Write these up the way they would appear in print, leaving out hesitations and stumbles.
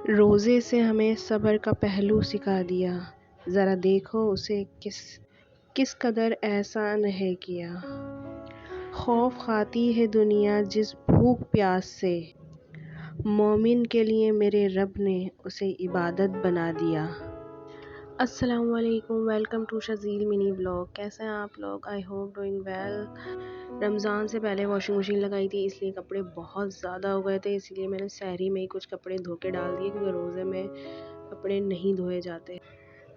रोज़े से हमें सब्र का पहलू सिखा दिया। ज़रा देखो उसे किस किस कदर एहसान है किया। खौफ खाती है दुनिया जिस भूख प्यास से, मोमिन के लिए मेरे रब ने उसे इबादत बना दिया। अस्सलामुअलैकुम, welcome to Sharjeel mini blog. कैसे हैं आप लोग? I hope doing well. Ramzan से पहले वॉशिंग मशीन लगाई थी, इसलिए कपड़े बहुत ज़्यादा हो गए थे। इसलिए मैंने सहरी में ही कुछ कपड़े धो के डाल दिए, क्योंकि रोज़े में कपड़े नहीं धोए जाते।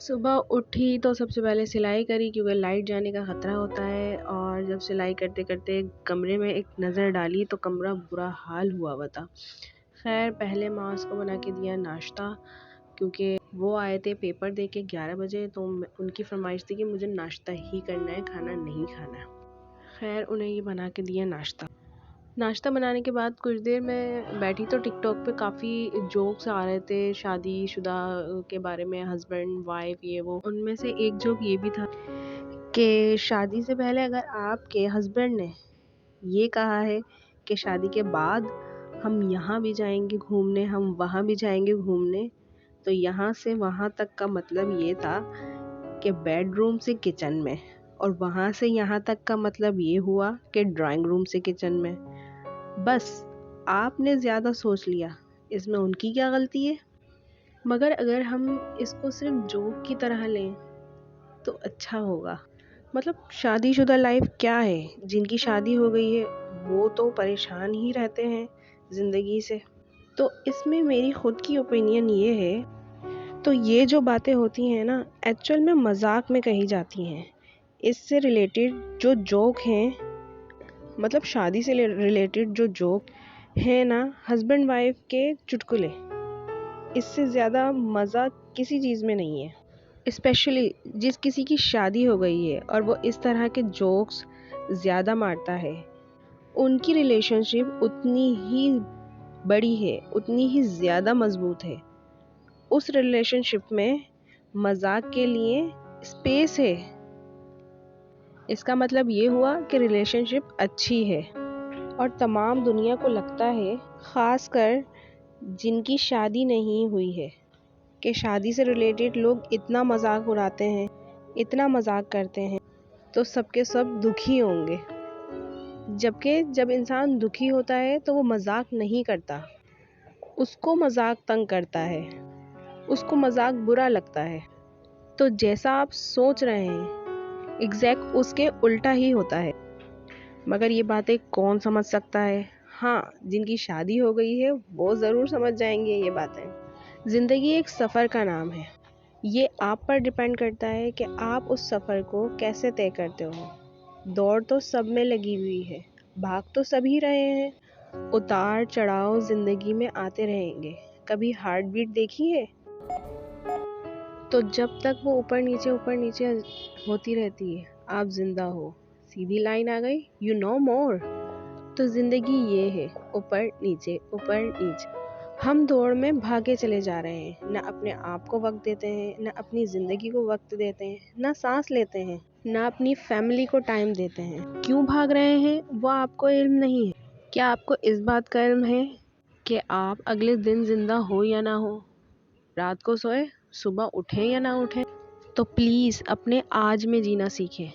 सुबह उठी तो सबसे पहले सिलाई करी, क्योंकि लाइट जाने का ख़तरा होता है। और जब सिलाई करते करते कमरे में एक नज़र डाली तो कमरा बुरा हाल हुआ हुआ था। खैर, पहले माँ को बना के दिया नाश्ता, क्योंकि वो आए थे पेपर दे के 11 बजे, तो उनकी फरमाइश थी कि मुझे नाश्ता ही करना है, खाना नहीं खाना है। खैर, उन्हें ये बना के दिया नाश्ता बनाने के बाद कुछ देर मैं बैठी तो टिकटॉक पे काफ़ी जोक्स आ रहे थे शादीशुदा के बारे में, हस्बैंड वाइफ ये वो। उनमें से एक जोक ये भी था कि शादी से पहले अगर आपके हस्बैंड ने ये कहा है कि शादी के बाद हम यहाँ भी जाएंगे घूमने, हम वहाँ भी जाएंगे घूमने, तो यहाँ से वहाँ तक का मतलब ये था कि बेडरूम से किचन में, और वहाँ से यहाँ तक का मतलब ये हुआ कि ड्राइंग रूम से किचन में। बस आपने ज़्यादा सोच लिया, इसमें उनकी क्या गलती है? मगर अगर हम इसको सिर्फ जोक की तरह लें तो अच्छा होगा। मतलब शादीशुदा लाइफ क्या है? जिनकी शादी हो गई है वो तो परेशान ही रहते हैं ज़िंदगी से। तो इसमें मेरी खुद की ओपिनियन ये है, तो ये जो बातें होती हैं ना, एक्चुअल में मजाक में कही जाती हैं। इससे रिलेटेड जो जोक हैं, मतलब शादी से रिलेटेड जो जोक है ना, हस्बैंड वाइफ के चुटकुले, इससे ज़्यादा मज़ा किसी चीज़ में नहीं है। स्पेशली जिस किसी की शादी हो गई है और वो इस तरह के जोक्स ज़्यादा मारता है, उनकी रिलेशनशिप उतनी ही बड़ी है, उतनी ही ज़्यादा मजबूत है। उस रिलेशनशिप में मजाक के लिए स्पेस है। इसका मतलब ये हुआ कि रिलेशनशिप अच्छी है। और तमाम दुनिया को लगता है, ख़ासकर जिनकी शादी नहीं हुई है, कि शादी से रिलेटेड लोग इतना मजाक उड़ाते हैं, इतना मजाक करते हैं, तो सबके सब दुखी होंगे। जबकि जब इंसान दुखी होता है तो वो मजाक नहीं करता, उसको मजाक तंग करता है, उसको मजाक बुरा लगता है। तो जैसा आप सोच रहे हैं एग्जैक्ट उसके उल्टा ही होता है। मगर ये बातें कौन समझ सकता है? हाँ, जिनकी शादी हो गई है वो ज़रूर समझ जाएंगे ये बातें। ज़िंदगी एक सफ़र का नाम है। ये आप पर डिपेंड करता है कि आप उस सफ़र को कैसे तय करते हो। दौड़ तो सब में लगी हुई है, भाग तो सभी रहे हैं। उतार चढ़ाव ज़िंदगी में आते रहेंगे। कभी हार्ट बीट देखी है? तो जब तक वो ऊपर नीचे होती रहती है, आप जिंदा हो। सीधी लाइन आ गई, यू नो मोर। तो जिंदगी ये है, ऊपर नीचे ऊपर नीचे। हम दौड़ में भागे चले जा रहे हैं, ना अपने आप को वक्त देते हैं, ना अपनी ज़िंदगी को वक्त देते हैं, ना सांस लेते हैं, ना अपनी फैमिली को टाइम देते हैं। क्यों भाग रहे हैं वो आपको इल्म नहीं है। क्या आपको इस बात का इल्म है कि आप अगले दिन जिंदा हो या ना हो, रात को सोए सुबह उठें या ना उठें? तो प्लीज़ अपने आज में जीना सीखें।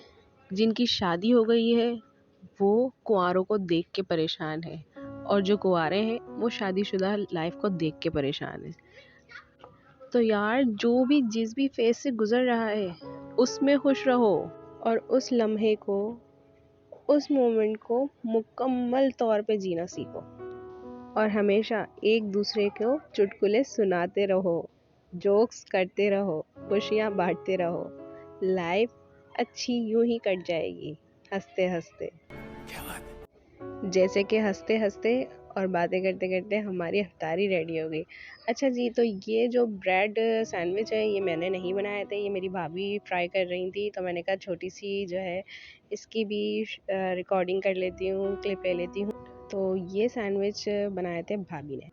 जिनकी शादी हो गई है वो कुंवारों को देख के परेशान है, और जो कुंवारे हैं वो शादीशुदा लाइफ को देख के परेशान है। तो यार, जो भी जिस भी फेज से गुजर रहा है उसमें खुश रहो, और उस लम्हे को, उस मोमेंट को मुकम्मल तौर पे जीना सीखो। और हमेशा एक दूसरे को चुटकुले सुनाते रहो, जोक्स करते रहो, खुशियाँ बांटते रहो। लाइफ अच्छी यूं ही कट जाएगी, हंसते हंसते। जैसे कि हंसते हंसते और बातें करते करते हमारी अफ्तारी रेडी हो गई। अच्छा जी, तो ये जो ब्रेड सैंडविच है ये मैंने नहीं बनाए थे, ये मेरी भाभी ट्राई कर रही थी, तो मैंने कहा छोटी सी जो है इसकी भी रिकॉर्डिंग कर लेती हूँ, क्लिप ले लेती हूँ। तो ये सैंडविच बनाए थे भाभी ने,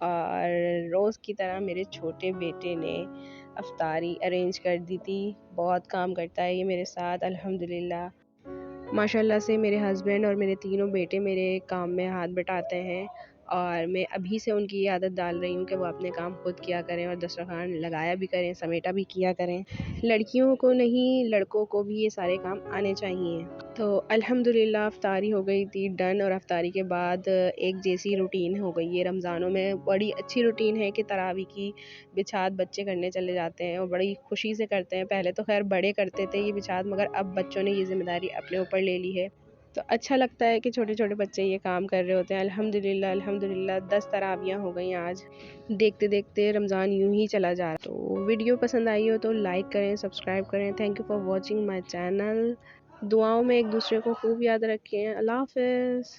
और रोज़ की तरह मेरे छोटे बेटे ने अफ्तारी अरेंज कर दी थी। बहुत काम करता है ये मेरे साथ, अल्हम्दुलिल्लाह। माशाल्लाह से मेरे हस्बैंड और मेरे तीनों बेटे मेरे काम में हाथ बटाते हैं, और मैं अभी से उनकी ये आदत डाल रही हूँ कि वो अपने काम खुद किया करें और दस्तरखान लगाया भी करें, समेटा भी किया करें। लड़कियों को नहीं, लड़कों को भी ये सारे काम आने चाहिए। तो अल्हम्दुलिल्लाह अफ्तारी हो गई थी डन, और अफ्तारी के बाद एक जैसी रूटीन हो गई है। रमज़ानों में बड़ी अच्छी रूटीन है कि तरावी की बिछात बच्चे करने चले जाते हैं और बड़ी खुशी से करते हैं। पहले तो खैर बड़े करते थे ये बिछात, मगर अब बच्चों ने ये ज़िम्मेदारी अपने ऊपर ले ली है। तो अच्छा लगता है कि छोटे छोटे बच्चे ये काम कर रहे होते हैं। अल्हम्दुलिल्लाह अल्हम्दुलिल्लाह 10 तरावियाँ हो गई आज। देखते देखते रमज़ान यूं ही चला जा रहा है। तो वीडियो पसंद आई हो तो लाइक करें, सब्सक्राइब करें। Thank you for watching my channel. दुआओं में एक दूसरे को खूब याद रखें। अल्लाह हाफ़िज़।